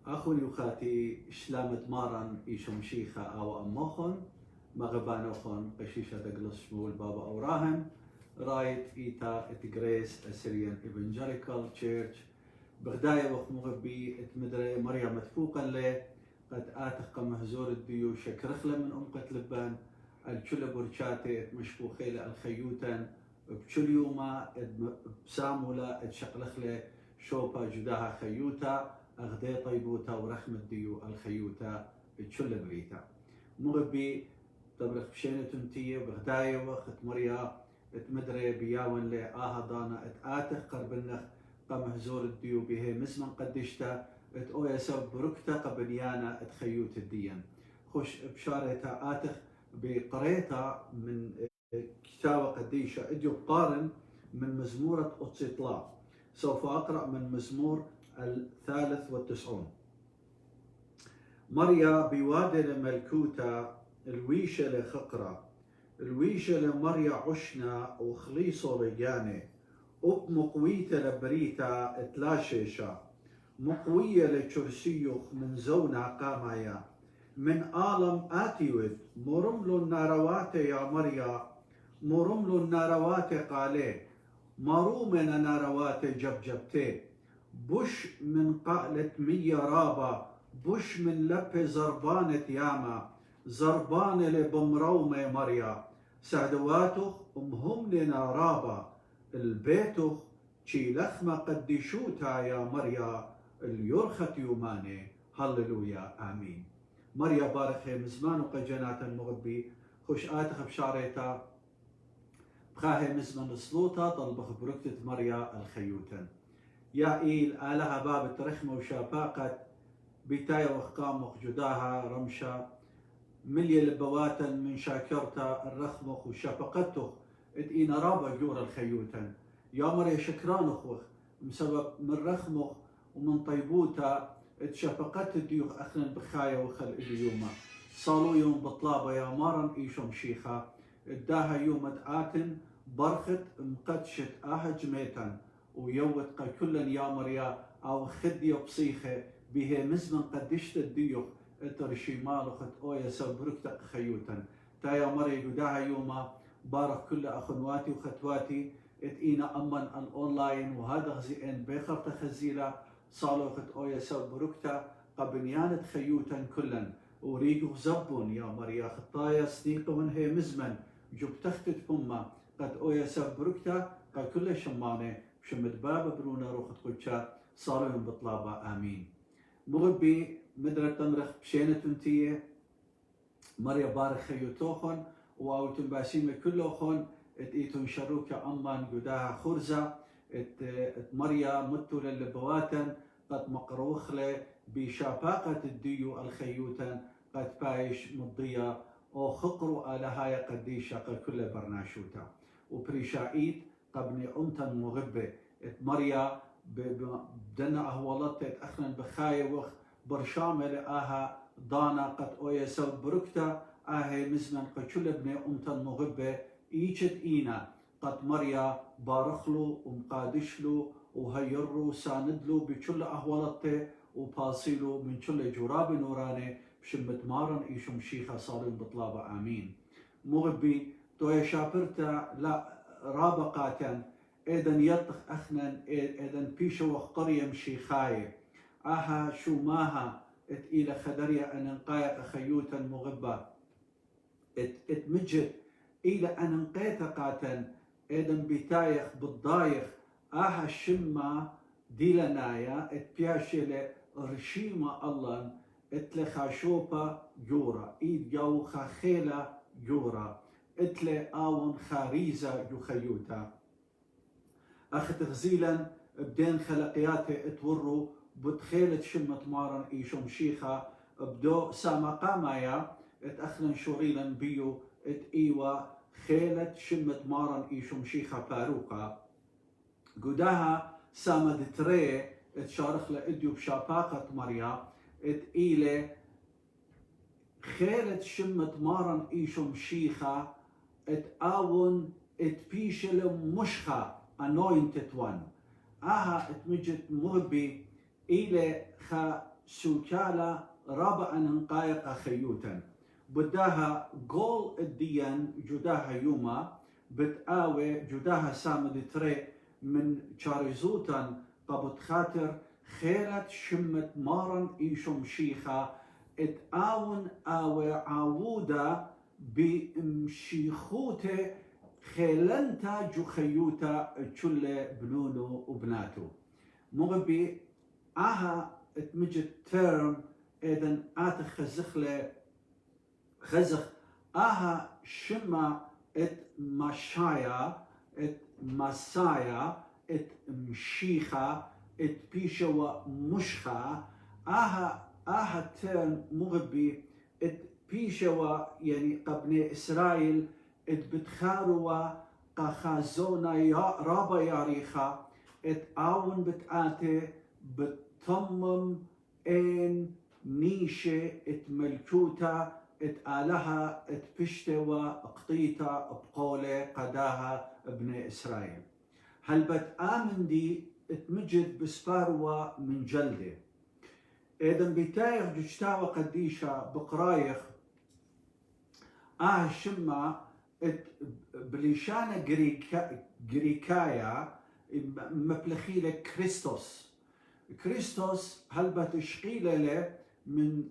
أخوني وخاتي شلامت مارن إيشم شيخة أو أموخن مغبانوخن قشيشة دقلس شمول بابا أوراهن رايت إيتا إتجريس أسيريان إيفانجيليكال تشيرش بغداية وقت مغبي إتمدري مريم متفوقا له قد آتق مهزور الديو شكرخلة من أمقة لبان الكل برشاتي مشبوخيلة الخيوتن بكل يوما بسامولا اتشقلخلة شوبا جداها خيوتا أغدي طيبوتا ورحمة ديو الخيوتا بكل بريتا مغبي تبرخ بشينة تنتية بغداية وقت مريا اتمدري بياون لي دانا اتآتق قربنخ قمهزور الديو بيه مسمن قدشتا ات اويا سب بركتا قبنيانا اتخيوت الدين خوش بشارتا آتخ بقريتا من كتابة قديشة اديو قارن من مزمورة أتسطلا. سوف أقرأ من مزمور 93. مريا بوادر ملكوتا الويشة لخقرة الويشة لمريا عشنا وخليصو رجاني أب مقويتا لبريتا اتلاشيشا مقوية لكرسيوخ من زونا قامايا من آلم آتيوث مرملو الناروات يا مريا مرملو الناروات قالي مرومنا ناروات جبجبتي بش من قالت مية رابا بش من لب زربانة ياما زربان لبمرومة مريا سعدواتخ أمهم لنا رابا البيتخ شي لخمة قدشوتا يا مريا اليرخت يوماني هللويا آمين. مريا بارك مزمان وقجنات المغبي خوش آتخ بشاريتا بخاهي مزمان السلوطة طلبخ بركتة مريا الخيوتن يا إيل آلها باب ترخمة وشاباقة بتايا وخقام جداها رمشا ملي لبواتا من شاكرتا الرخمخ وشابقتخ اتئينا رابا جور الخيوتن يا مريا شكران اخوخ بسبب من رخمخ ومن طيبوتا اتشفقت الديوخ اخنا بخايا وخل اليوما صالوا يوم بطلابة يا مارن ايشم شيخا اداها يوم اتآتن برخت مقدشت جميتا ويوت كلا يا مريا او خدي بصيخة به مزمن قدشت الديوخ اترشيمال وخت اويا سبركتك خيوتا تا يا مريا قداها يوما بارك كل اخواتي وختواتي اتئينا امن الاونلاين وهذا غزيئن بيخرت خزيلة صالوخت اويا سبركتا قبنيانة خيوتا كلا وريقو زبون يا مريا خطايا سنيقون هي مزمن جب تختت فما قد اويا سبركتا قد كل شمانة شمد بابا برونا روخت قدشا صالوهم بطلابا امين. مغبي مدرة تنرخ بشينة تنتية مريا بارك خيوتوخن واو تنباسيمة كلوخن اتيتون شروكا امان قداها خرزة ات مريا متو للبواتن قد مقروخلة بشاباقة الديو الخيوتن قد بايش مضية او خقروا آلهاي قديشة قد كل برناشوتا وبريشايت قبني أمتن مغبة ات مريا بدنا أهولت اتأخنا بخاية وخ برشامة لآها دانا قد اويا سو بركتا آهي مزمن قد كل ابن أمتن مغبة ايجت اينا قد مريا بارخلو ومقادشلو وهيرو ساندلو بكل أهولته وباصيلو من كل جراب نوراني بشمت مارن ايشم شيخة صالين بطلابة آمين. مغبي تويا شابرتا لا رابقاتن ايدن يطخ اخنن ايدن بيشو وقريم شيخاية اها شو ماها ات الى خدريا ان انقايق خيوتا مغبة ات مجد الى ان انقيتا قاتن ايدن بتايخ بالضايخ اها شما ديلنايا ات بياشي رشيمة الله ات لخاشوبا جورا ايد جو خاخيلة جورا ات لآون خاريزة جو خيوتا اخت غزيلا بدين خلقياته اتورو بتخيلت شمة مارن ايشم شيخة بدو ساما قامايا اتأخنن شغيلا بيو ات ايوا خيلت شمة مارن ايشم شيخة باروقة قداها ساما دتري اتشارخ لإديو بشاباقة مريا ات ايلي خيلت شمة مارن ايشم شيخة ات آون ات بيشل مشخة anointed one اها اتمجت مغبي إلى خا سوكالا رابع نقايق خيوتا بداها قول الديان جداها يوما بتآوي جداها سامد تري من شارزوتا قبط خاطر خيلت شمت مارن إيشم شيخة اتآون آوي عاودا بمشيخوته خيلنتا جو خيوتا تشل بنونو وبناتو مغبي آها اتمجد تيرم اذن خزخ آها شما ات مشايا ات مسايا ات مشيخة ات بيشوا مشخة آها تيرم مغبي ات بيشوا يعني قبني إسرائيل ات بتخاروا قخازونا يا رابا ياريخا ات آون بتآتي بتطمم ان نيشة ات ملكوتا ات آلها ات بشتوا اقطيتا بقولة قداها ابن إسرائيل هل بتآمن دي اتمجد بسباروا من جلده اذن بتايخ جشتاوى قديشة بقرايخ شما ات بليشانة جريكايا مبلخيلة كريستوس هل بتشقيلة له من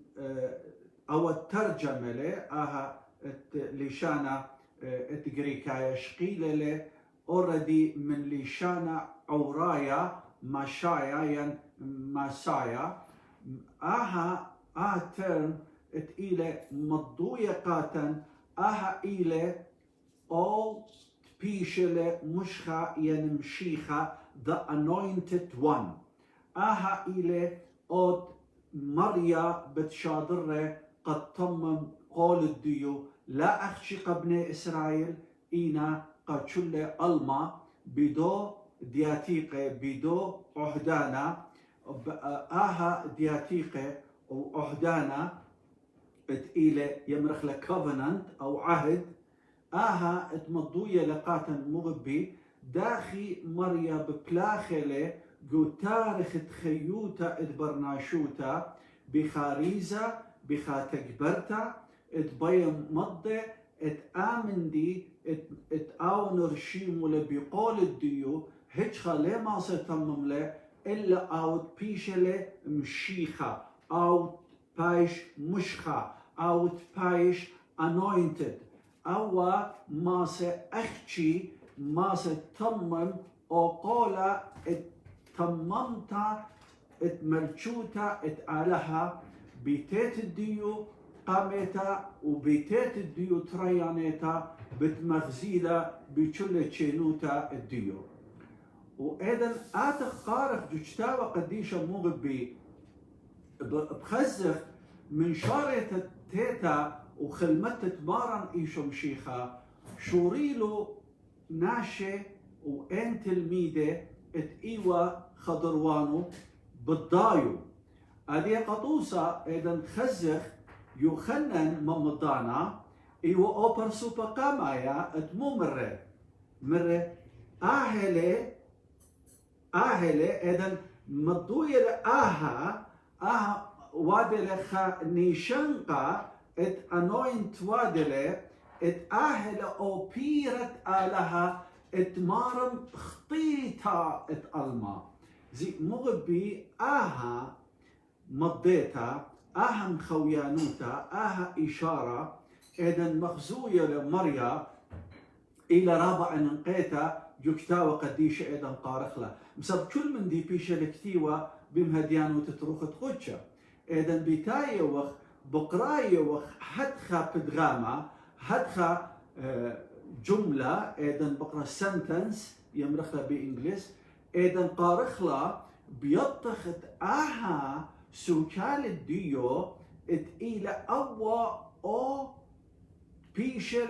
او الترجمة له ليشانة ات جريكايا شقيلة له اوريدي من ليشانة عورايا ماشايا يعني ماسايا ترم ات إلى مضوية قاتن إلى all بيشلة مشخة ينمشيخة the anointed one إلى أود مريا بتشادره قد تمم قول الديو لا أخشي قبني إسرائيل إينا قد شل ألما بدو دياتيقة بدو عهدانا دياتيقة وعهدانا إلى يمرخ لكوفننت أو عهد اتمضوية لقاتا مغبي داخي مريا ببلاخلة جو تاريخ تخيوتا اتبرناشوتا بخاريزة بخاتكبرتا اتبيم مضي اتآمن دي اتآون رشيمو لبيقول الديو هجخا لما ستمم له إلا أوت بيشلة مشيخة أوت بايش مشخة أوت بايش anointed أو ما سأخشي ما ستمم أو قولا اتممتا اتملشوتا اتآلها بيتات الديو قامتا وبيتات الديو تريانيتا بتمغزيلا بكل تشينوتا الديو وإذن قارخ جوشتاوى قديشة مغبي بخزخ من شارة التيتا وخلمت تبارن إيشو مشيخة شوريلو ناشي وإن تلميذة اتإيوى خضروانو بالضايو أدي قطوسة إذن خزخ يخنن ممضانا إيوى أوبر سوبا قامايا اتمو مرة آهلة إذن مضوية وادلة خا نيشنقا ات انوينت وادلة ات آهلة أو بيرت آلها ات مارم خطيتا ات ألما زي مغبي مضيتا مخويانوتا إشارة إذن مخزوية لمريا إلى رابع ننقيتا جوكتاوى قديشة إذن قارخلا بسبب كل من دي بيشة الكتيوة بمهديانو تتروخ تخوتشا إذن بتاية وخ بقراية وخ هدخا بدغامة هدخا جملة إذن بقرا سنتنس يمرخلا بإنجليز إذن قارخلا بيطخت سوكال الديو إلى أو بيشة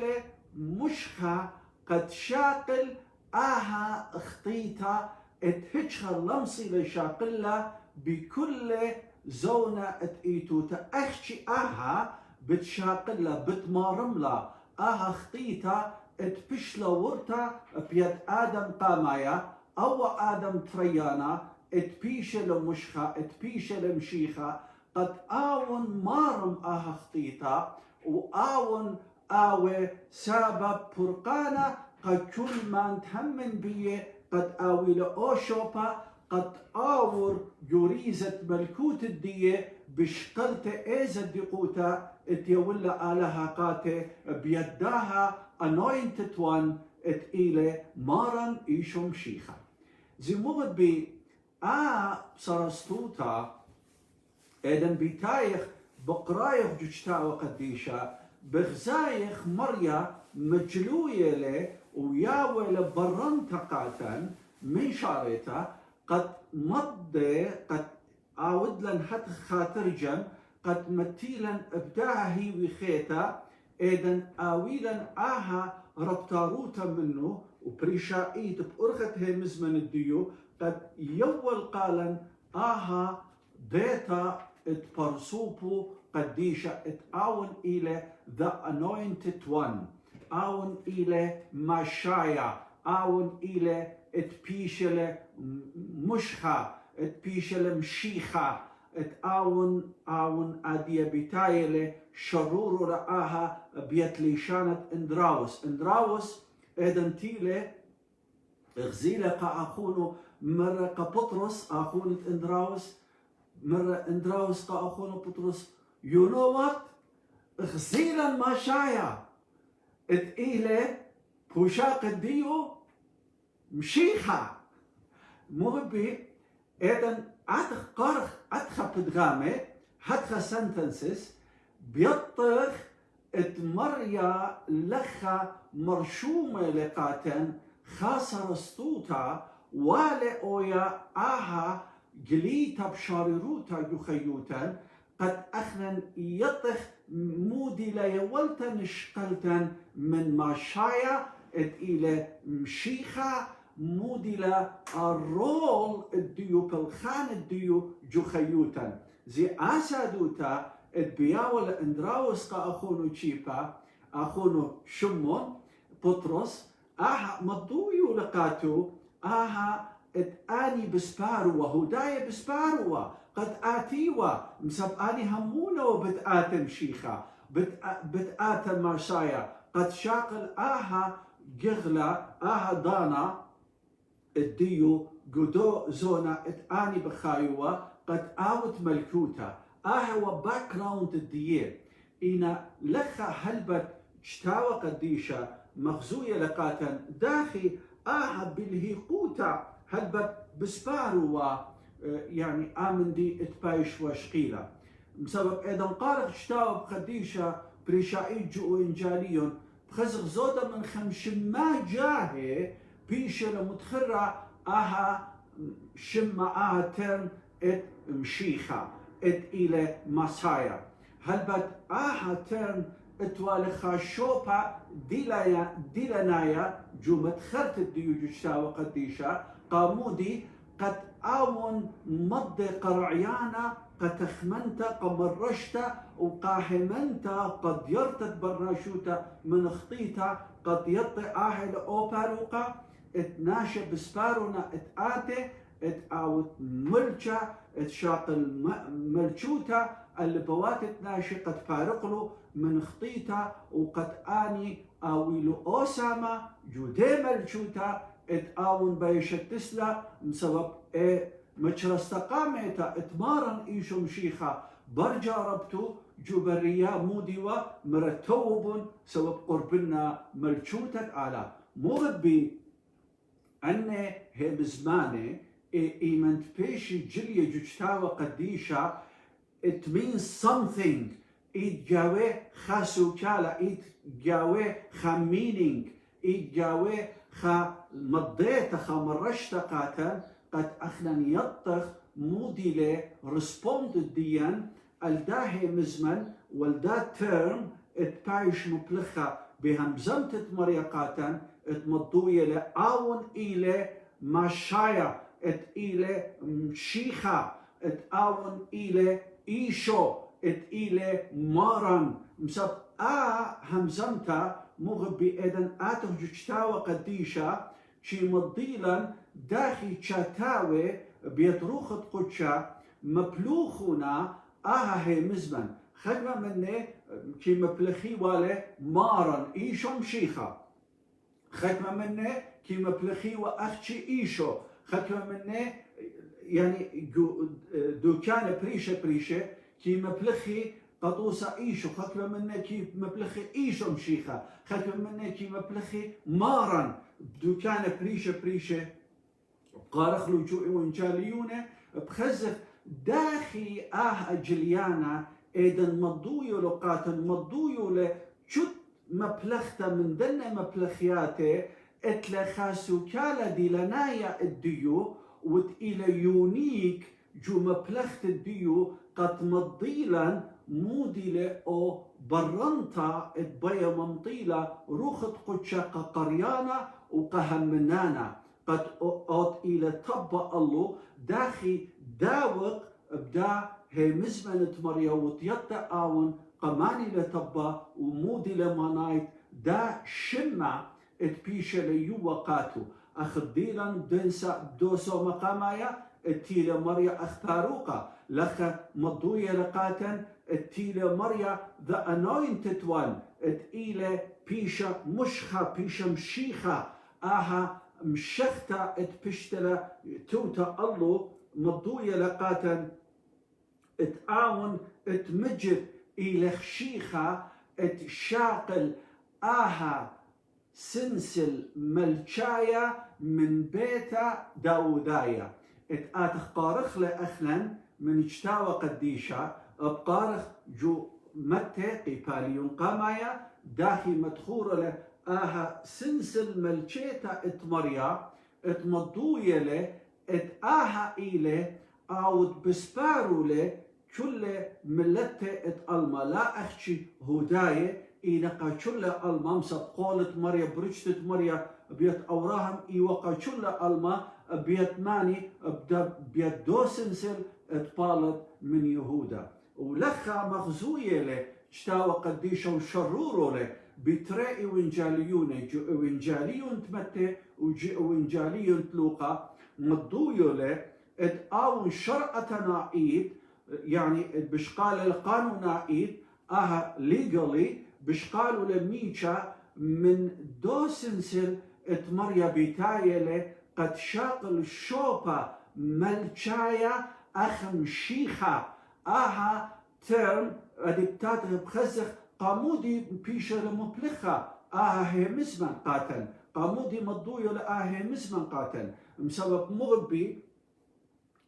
مشخة قد شاقل اخطيتا اتهجها اللمصي لشاقلة بكل زونة اتئيتوتا اخشي بتشاقلة بتمارملا اخطيتا اتبشلا ورتا بيد ادم قامايا او ادم تريانا اتبيشة لمشخة اتبيشة لمشيخة قد آون مارم خطيطة وآون آوي سبب برقانا قد كل ما نتهمن بيه قد آوي لأوشوبا قد آور يوريزة ملكوت الدية بشقلت إيزة دقوتا اتيولا آلها قاتي بيداها anointed one اتإيلي مارن إيشم شيخا زي مغد بي سرستوتا إذن بيتايخ بقرايخ جوجتا وقديشا بغزايخ مريا مجلوية له وياوي لبرن تقاتا من شاريتا قد مضي قد عاود لن حتى خاترجم قد متيلا ابداها هي وخيتا إذن آويلا ربطاروتا منه وبريشائيت بأرخته مزمن الديو قد يول قالا ديتا اتبرسوبو قديشة اتعاون إلى the anointed one آون إلى ماشايا آون إلى اتبيشل مشخة اتبيشل مشيخة اتعاون أدية بتايلة شرور رآها بيتليشانة اندراوس إذن تيلة غزيلة أخونه مرة كبطرس أخونة اندراوس مرة اندراوس أخونه بطرس you know what غزيلا ماشايا اتقيلة بوشاق الديو مشيخة مغبي إذن أتخ قرخ أتخ بدغامة هتخ سنتنسس بيطخ اتمريا لخا مرشومة لقاتن خاصة رستوتا والي أويا جليتا بشارروتا يخيوتا قد أخنن يطخ مودي لا يولتن شقلتن من ماشايا إلى مشيخة مودي لا الرول الديو بالخان الديو جخيوتا زي أسادوتا بياول اندراوس أخونو تشيبا أخونو شمون بطرس مضويو لقاتو آني بسباروا هدايا بسباروا قد آتيوا مسب آني همونا وبدآت مشيخة بدآت ماشايا قد شاقل جغلا دانا الديو قدو زونا آني بخايوا قد آوت ملكوتا هو باك جراوند الديير إنا لخا هلبت شتاوى قديشة مخزوية لقاتن داخي بالهيقوتا هلبت بسباروا يعني آمن دي اتبايش وشقيلة بسبب إذا قارق شتاوى بقديشة بريشائي جو إنجاليون بخزغ زودة من خمشما جاهي بيشة متخرة شما ترن ات مشيخة ات إلى مسايا هلبت ترن اتوالي خاشوبا ديلانايا جو متخرت الديو جشتاوى قديشة قامودي قد آون مضي قرعيانا قد تخمنت قمرشت وقاحمنت قد يرتد برناشوتا من خطيتا قد يطي آهل أوباروقا اتناشى بسبارونا اتآتي اتعاوت ملشا اتشاقل ملشوتا اللي بوات اتناشي قد فارقلو من خطيتا وقد آني آويلو أوساما جودي ملشوتا اتآون بايشة تسلا بسبب مجرستقاميتا اتمارن ايشو مشيخة برجا ربتو جبريا موديوا مرتوب سبب قربنا ملشوتة على مغبي أنه هي بزمانه إيمنت بيشي جلية جوجتاوى قديشة it means something it جاوه خاسو كالا it جاوه خا meaning it جاوه خا مضيت خا مرشت قاتل قد أخلن يطخ موديلة رسبوند ديان الداهي مزمن والدا تيرم اتبايش مبلخة بهمزمت مريقاتا اتمضوية لآون إلى ماشايا ات إلى مشيخة اتآون إلى إيشو ات إلى مارن مسب همزمتا مغبي إذن آتو جوجتاوى قديشة شي مضيلا داخي تشاتاوي بيتروخت قدشا مبلوخنا هي مزمن خدمة مني كيما بلخي ولا مارن إيشو مشيخة خدمة مني كيما بلخي وأختي إيشو خدمة مني يعني دوكان بريشة كيما بلخي قطوسة إيشو خدمة مني كيما بلخي إيشو مشيخة خدمة مني كيما بلخي مارن دوكان بريشة قارخ لجوء وانجاليونه بخزف داخي أجليانا إذن مضويو لقاتن مضويو لشت مبلختا من دنا مبلخياته اتلا خاسو كالا دي لنايا الديو وتإلى يونيك جو مبلخت الديو قد مضيلا موديلة أو برنتا اتبايا ممطيلة روخت قدشاق قريانا وقهمنانا قد أوت إلى طبق الله داخي داوق بدا هي مزمنة مريا وطيطة آون قماني لطبا ومودي لمانايت دا شمع اتبيش ليو وقاتو أخذ ديلا دنسا دوسو مقامايا التيلة مريا اختاروقا لخا مضوية لقاتن التيلة مريا the anointed one اتيلة بيشا مشخة بيشا مشيخة مشختا اتبشتلا توتا الله مضوية لقاتن اتعاون اتمجد إلى خشيخة اتشاقل سنسل ملشايا من بيتا داودايا اتآتخ قارخ لأخلا من اجتاوى قديشة بقارخ جو متى قباليون قامايا داخي مدخورة له سنسل ملشيتا اتمريا اتمضوية له إلي أعود بسبارو له كل ملته اتألما لا أخشي هداية إنقا كل ألما مسب قولت مريا برجتت مريا بيت أوراهم إيوقا كل ألما بيت ماني بيت دو سنسل اتبالت من يهودا ولخا مغزوية له اشتاوى قديشة وشرورو له بترائي وإنجاليون جو إنجاليون تمتي وجي إنجاليون تلوقا مضويو له اتقاون شرعة نائد يعني بشقال القانون نائد ليغالي بشقالوا لميشا من دو سنسل اتمريا بيتايلة قد شاقل الشوبة ملشايا أخم شيخة ترم أدبتات بخزخ قامودي بيشا لمبلخة هي مسمن قاتل قامودي مضويو هي مسمن قاتل مسبب مغبي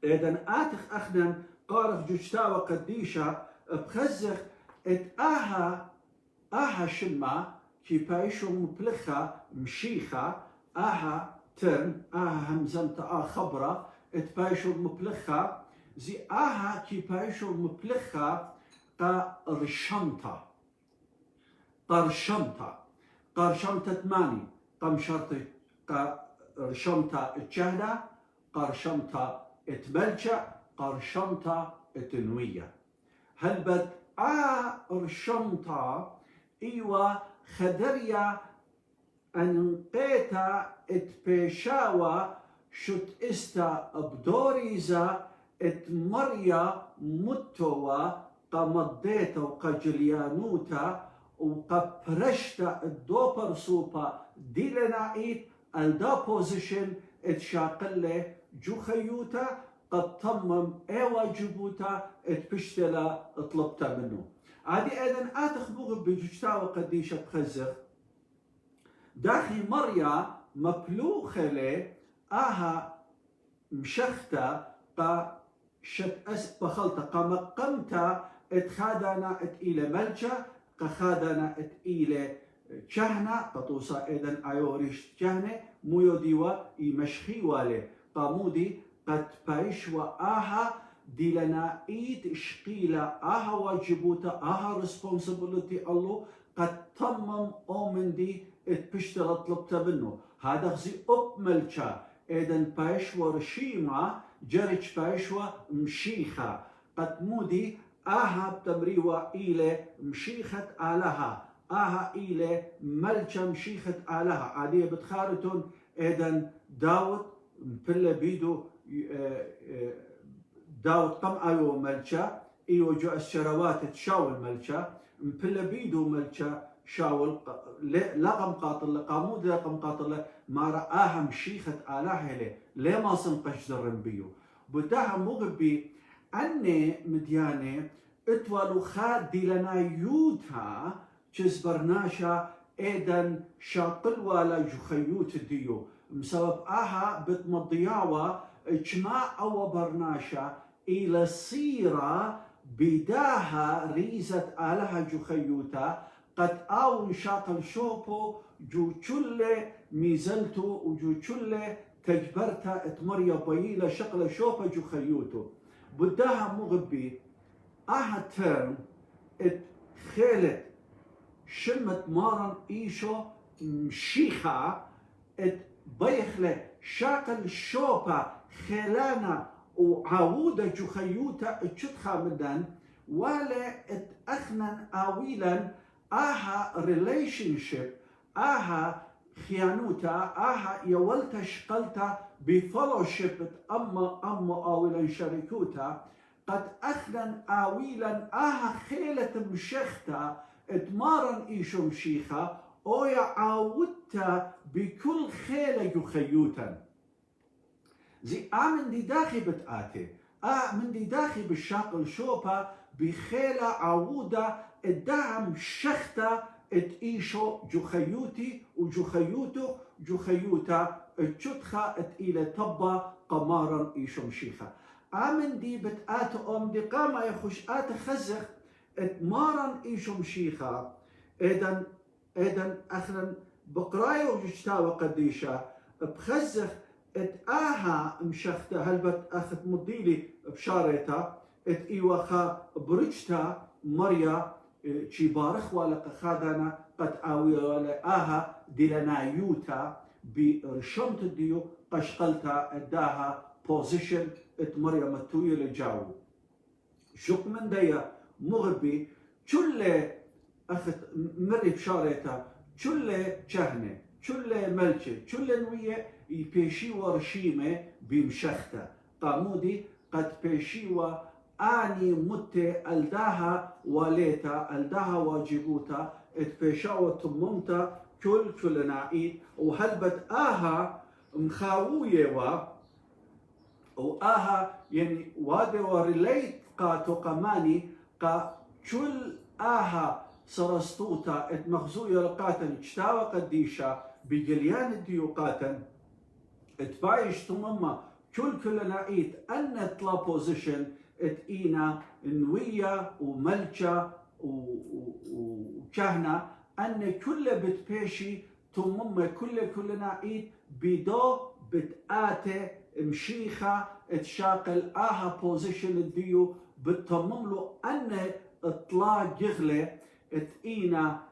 إذن آتخ أخنا قارخ جوشتاوى قديشة بخزخ شما كي بايشو مبلخة مشيخة ترم همزمت خبرة اتبايشو مبلخة زي كي بايشو مبلخة قرشمتا تماني قمشرت قرشمتا اتشهدة قرشمتا اتملجأ قرشمتا اتنوية هل بد رشمتا إيوا خدريا أنقيتا اتبيشاوا شت استا بدوريزا اتمريا متوا قمضيتا وقجليانوتا وقبرشتا الدوبر سوبا ديلنايت الدا بوزيشن اتشاقله جو خيوتا قد تمم واجبوتا اتبشتلا طلبتا منه عادي اذن اتخبوغ بجوجتاوى قديشة بخزخ داخي مريا مبلوخة له مشختا شت بخلطة قمقمتا اتخادنا اتإلى ملجا قخادنا اتإلى شهنة قطوسا اذن ايوريش شهنة مويو ديوا يمشخي والي قامودي قد بايشوا ديلنا ايد شقيلة واجبوتا ريسبونسبيلتي الله قد تمم اومن دي اتبشتر طلبتا منه هذا غزي ملشا اذن بايشوا رشيمة جرج بايشوا مشيخة قد مودي بتمريوا إلى مشيخة آلها إلى ملشا مشيخة آلها عادية بتخارتون اذن داود بلا بيدو داود قم ايو ملشا إيو جو الشروات تشاول ملشا مبلا بيدو ملشا شاول لقم قاطل قامود لقم قاطل ما رآها مشيخة آلاهله ليه ما سنقش درن بيو بدها مغبي أني مديانة اتولو خادي لنا يوتها برناشا ايدن شاقل ولا جخيوت ديو مسبب اها بتمضياوا اجماع او برناشا الى سيرة بداها ريزت آلها جخيوتا قد او شاقل شوبو جو تشله ميزلتو وجو تشله تجبرتا اتمريا بيلا شقل شوبا جخيوتو بداها مغبي اها ترم ات خيلت شمت مارن ايشو مشيخة ات بيخله شاقل شوبا خيلانا وعاودة جخيوتا اتشتخا مدن ولا ات اخنن اويلا اها ريليشنشيب اها خيانوتا اها يولتا شقلتا بفلوشيب اما اويلا شركوتا قد اخنن اويلا اها خيلة مشيختا اتمارن ايشو مشيخة او يعاودتا بكل خيلة يخيوتا زي من دي داخي بتآتي من دي داخي بالشاقل شوبا بخيلة عودة الدعم شختا ات ايشو جخيوتي وجخيوتو جخيوتا اتشتخا ات الى تبا قمارا ايشو مشيخة من دي بتآتي دي قاما يخش خزخ اتمارن ايشو مشيخة ايدن اخرا بقرايو وجشتاوى قديشة بخزخ اتآها مشخته هلبت اخت مضيلي بشاريتا ات ايوخا برجتا مريا چي بارخ ولا خادانا قد اوي ولا اها ديلنايوتا برشمت ديو قشقلتا اداها بوزيشن ات مريا متوية لجاو شوق من ديا مغبي كل اخت مري بشاريتا كل شهنه كل ملكه كل نويه يبيشي ورشيمه بمشخته قامودي قد بيشيوا اني مت الداها وليتا الداها واجبوتا اتبيشاوا تممتا كل نعيد وهلبت اها مخاويه واها يعني وادي وريليت قاتو قماني قا كل اها سرستوتا ات مخزوية لقاتن اجتاوى قديشة بجليان الديوقاتن اتبايش تمما كل نعيد ان اطلا بوزيشن ات اينا نوية وملكة وكهنة ان كل بتبيشي تمما كل نعيد بدو بتآتي مشيخة اتشاقل اها بوزيشن الديو بتمم له ان اطلاق يغلي اتقينا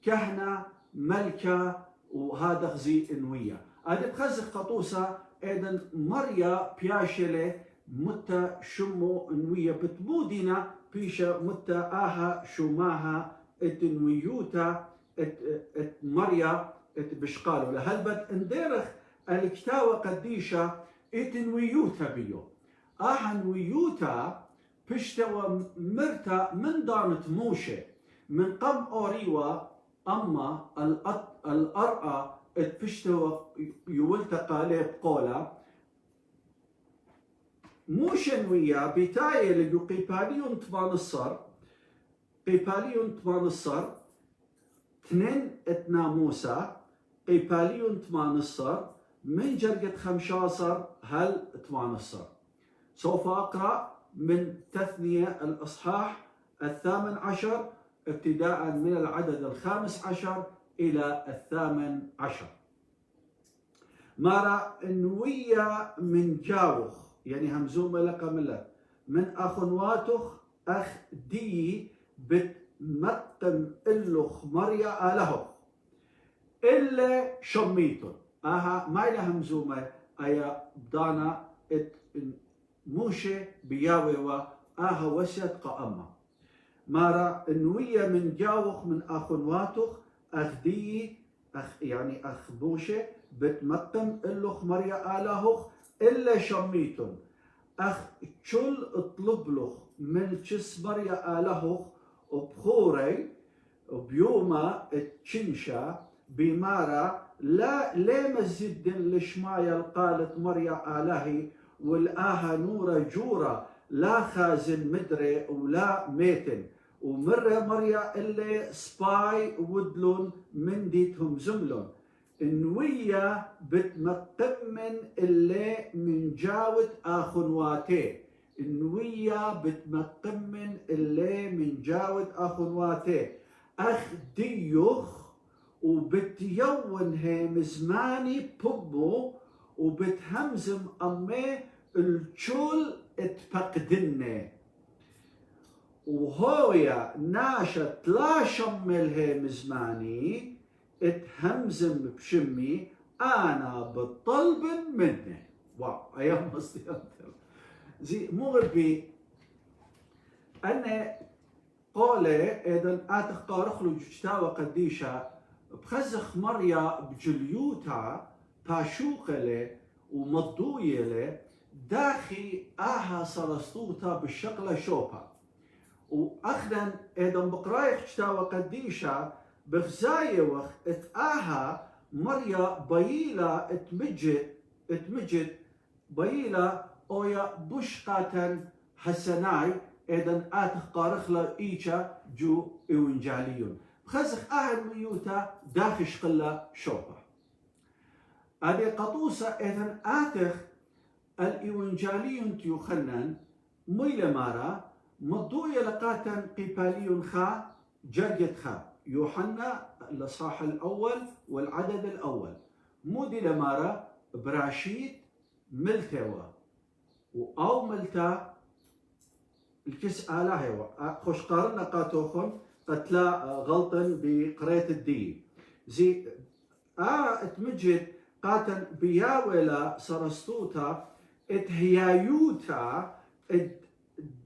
كهنة ملكة وهذا غزي انوية هذا بخزق قطوسة ايضا مريا بياشلة متى شمو انوية بتبودينا بيشا متى اها شماها اتنويوتا ات مريا ات بشقالو لهلبت انديرخ الكتاوة قديشة اتنويوتا بيو اها نويوتا بشتوى مرتا من دانت موشة من قم أوريوا أما الأرقى بشتوى يولتا قاليب قولا موشن ويا بتاية لجو قيباليون تبان الصر تنين اتناموسا قيباليون تبان الصر من جرقة 15 هل تبان الصر سوف أقرأ من تثنية الإصحاح 18 ابتداء من العدد 15 إلى 18 مارا نوية من جاوخ يعني همزومة لقملة من أخنواتخ أخ دي بتمقم إلخ مريا آلهخ إلا شميتون ما إلى همزومة أيا بدانا موشي بياوي وسيت قأمة مارا نوية من جاوخ من أخنواتخ أخدي يعني أخ بوشي بتمقم إلخ مريا آلهخ إلا شميتون أخ شل اطلب لخ من جس مريا آله وبخوري وبيوما التشنشا بمارا لا مسجد لشمايا قالت مريا آلهي والآها نورا جورا لا خازن مدري ولا ميتن ومرة مريا اللي سباي ودلون من ديتهم زملون انويا بتمقمن اللي من جاوت اخنواتي انويا بتمقمن اللي من جاوت اخنواتي اخ ديوخ وبتيون هيم زماني ببو وبتهمزم امي الجول اتفقدني وهويا ناشت لا شملها مزماني اتهمزم بشمي انا بطلب منه. واو ايام مصدر زي مغربي انا قولي اذا اتخ رخلو جتاوى قديشة بخزخ مريا بجليوتا تاشوقلي ومضويلي داخي اها صرستوتا بالشقلة شوبا واخذا اذا بقرايح جتاوى قديشة بغزاية وقت اتآها مريا بيلا اتمجد بيلا اويا بشقة حسناي اذا اتخ قارخلا ايشا جو ايونجاليون بخزخ اهل ميوتا داخش قلة شوبا ادي قطوسة اذا اتخ الايونجاليون تيوخنن ميلا مارا مضوية لقاتا قيباليون خا جرجت خا يوحنا الإصحاح الأول والعدد الأول مودي لمارا براشيت ملتوا أو ملتا الكس آلهوا خوش قارنا قاتوخن قتلا غلطا بقرية الدين زي اتمجد قاتن بياولا سرستوتا اتهيايوتا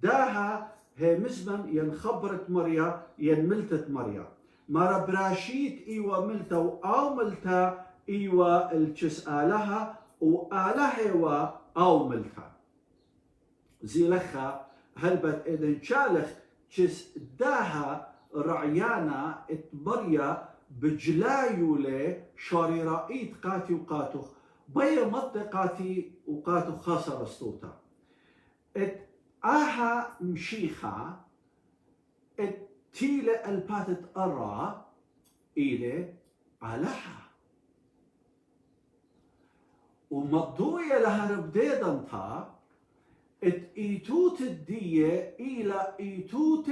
داها هي مزمن ينخبرت مريا ينملتت مريا مارا براشيت ايوا ملتا او ملتا ايوا الجس آلها وآلهوا او ملتا زي لخا هلبت اذن شالخ جس داها رعيانا اتمريا بجلايولي شاريرائيت قاتي وقاتوخ بيا منطقاتي وقاتوخ خاصة رستوتا آها مشيخة التيلة الباتت أرى إلى علىها ومضوية لها ربديدا انتا ايتوت الدية إلى ايتوت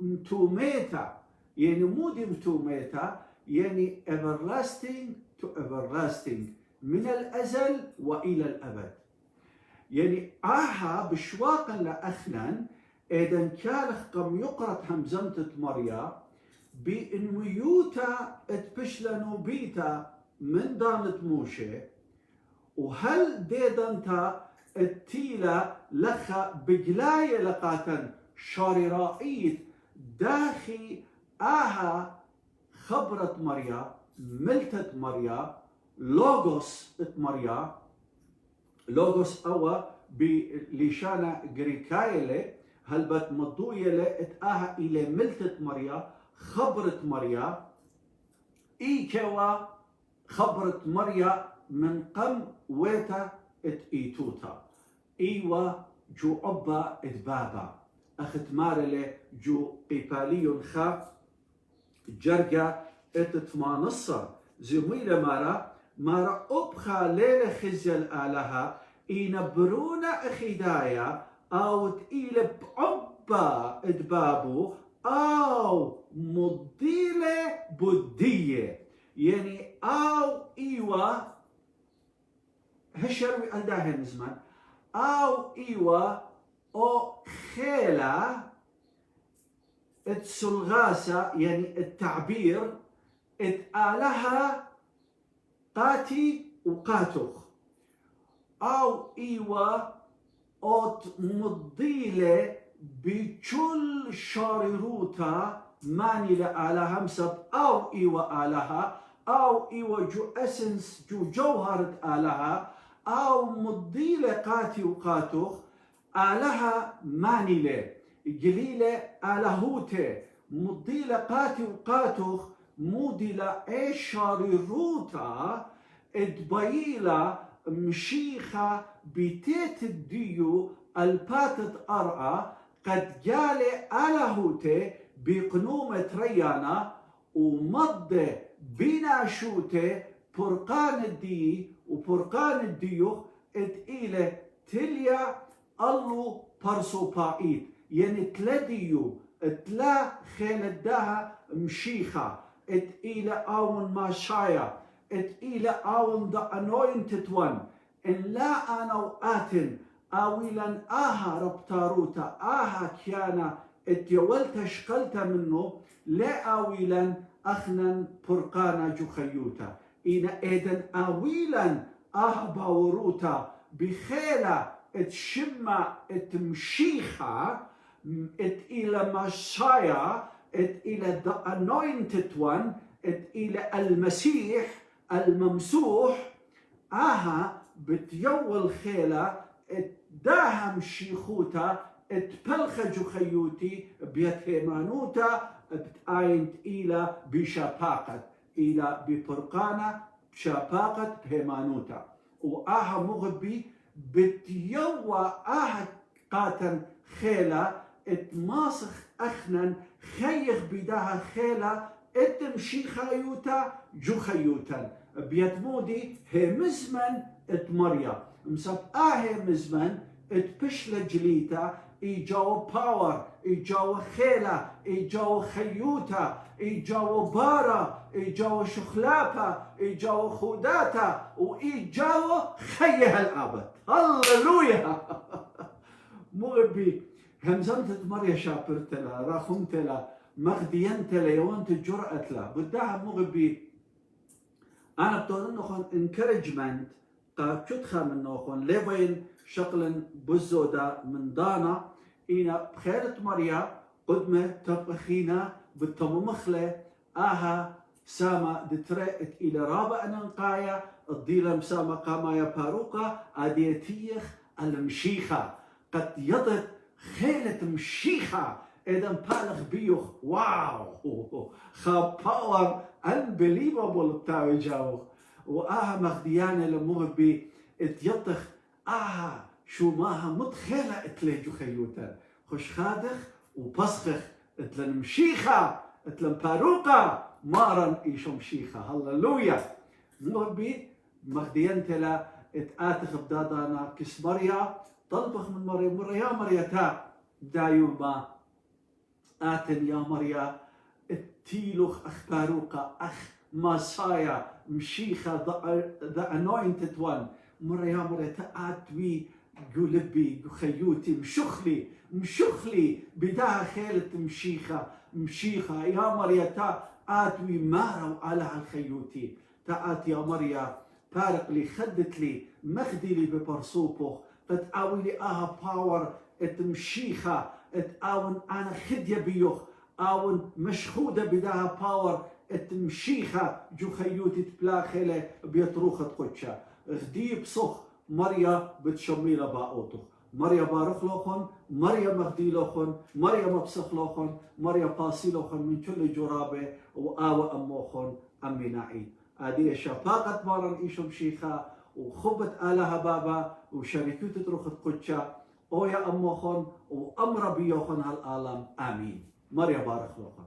متوميتا يعني مو دي متوميتا يعني everlasting to everlasting من الأزل وإلى الأبد يعني آها بشواقا لأخنان إذن كالخ قم يقرأ همزمتة مريا بإنويوتا اتبشلنو بيتا من دانت موشي وهل ديدنتا التيلة لخا بجلاية لقاتن شاريرائيت داخي آها خبرت مريا ملتت مريا لوغوس ات مريا لوغوس أوا بليشانا غريكايلة هلبت مضوية اتآها إلى ملتت مريا خبرت مريا إيكوا خبرت مريا من قم ويتا ات إيتوتا إيوا جو عبا ات بابا أخت مارلة جو قيباليون خا جرجا ات تمانصر زميلة مارا أبخى ليلة خزي الآلهة ينبرونا أخدايا أو تقيل بعبا ادبابو أو مضيلة بدية يعني أو إيوا هشروي ألداها نزمان أو إيوا أو خيلة اتسلغاسة يعني التعبير اتآلها قاتي وقاتوخ أو إيوا أوت مضيلة بكل شاريروتا ماني لآلها مسب أو إيوا آلها أو إيوا جو أسنس جو جوهرة آلها أو مضيلة قاتي وقاتوخ آلها ماني له قليلة آلهوته مضيلة قاتي وقاتوخ موديلا إيشاري روتا إدبايلا مشيخة بيتيت الديو الباتت أرأى قد جالي آلهوته بقنومة ريانا ومضى بنا شوته برقان الدي وبرقان الديوخ إلى تليا الله برسو بايد يعني تلديو تلا خيل الدها مشيخة إلى أون ماشايا إلى أون the anointed one إن لا أنا وآتن آويلا آها ربطاروتا آها كيانا اتيولت شقلت منه لا آويلا أخنا برقانا جخيوتا إن إيدن آويلا آها باوروتا بخيلة اتشمع اتمشيخة إلى ماشايا إلى the anointed one إلى المسيح الممسوح آها بتيول خيلة داهم شيخوتا اتبلخ جخيوتي بيتهمانوتا بتاينت إلى بشفاقة إلى ببرقانة شفاقة هيمانوتا وآها مغبي بتيوى آها قاتن خيلة اتماسخ أخنن خيخ بداها خيلة اتمشي خيوتا جو خيوتا بيتمودي هي مزمن اتمريا مساب هي مزمن اتبشل جليتا إيجاو باور إيجاو خيلة إيجاو خيوتا إيجاو بارا إيجاو شخلابا إيجاو خوداتا وإيجاو خيها الأبد هللويا مغبي همزمت مريا شابرتلا راخمتلا مغدينتلا يوانت جرأتلا بدها مغبي أنا بطول نخون encouragement قاكتخا من نخون لبين شقل بزودا من دانا إنا بخيرة مريا قدمة تبخينا بالتممخلة آها ساما دترأت إلى رابع ننقايا الضيلة مساما قامايا باروقا أديتيخ المشيخة قد يضت خيلة مشيخة إذا بالغ بيوخ واو خا باور unbelievable بتاعي جاوخ وآها مخديانة لمغبي اتيطخ شو ماها متخيلة اتليجو خيوتا خش خادخ وبصخخ اتلن مشيخة اتلن باروقة مارن ايشو مشيخة هللويا مغبي مخديانتلا اتآتخ بدادانا كس مريا طلبخ من مريا يا مريتا دايو ما آتن يا مريا اتيلوخ اخباروقة اخ ماسايا مشيخة the anointed one مريا تآتوي قلبي خيوتي مشخلي بداها خيلة مشيخة يا مريا آتوي مارو على الخيوتي تآت يا مريا بارق لي خدت لي مخدي لي ببرصوبوخ تتآوي لي باور اتمشيخة اتآون أنا خدية بيوخ آون مشخودة بداها باور اتمشيخة جو خيوتي تبلاخلة بيتروخة قدشة غدي بصخ مريا بتشميلة باوتو مريا بارخ لوخن مريا مغدي لوخن مريا مبسخ لوخن مريا باسي لوخن من كل جرابة وآوى أموخن أمي نعيد هذه شفاقة مارن إيشو مشيخة وخبت آلها بابا وشركوت تروخة قدشة أو يا أموخن وأمر بيوخن هالآلام آمين مريا بارخ لوخن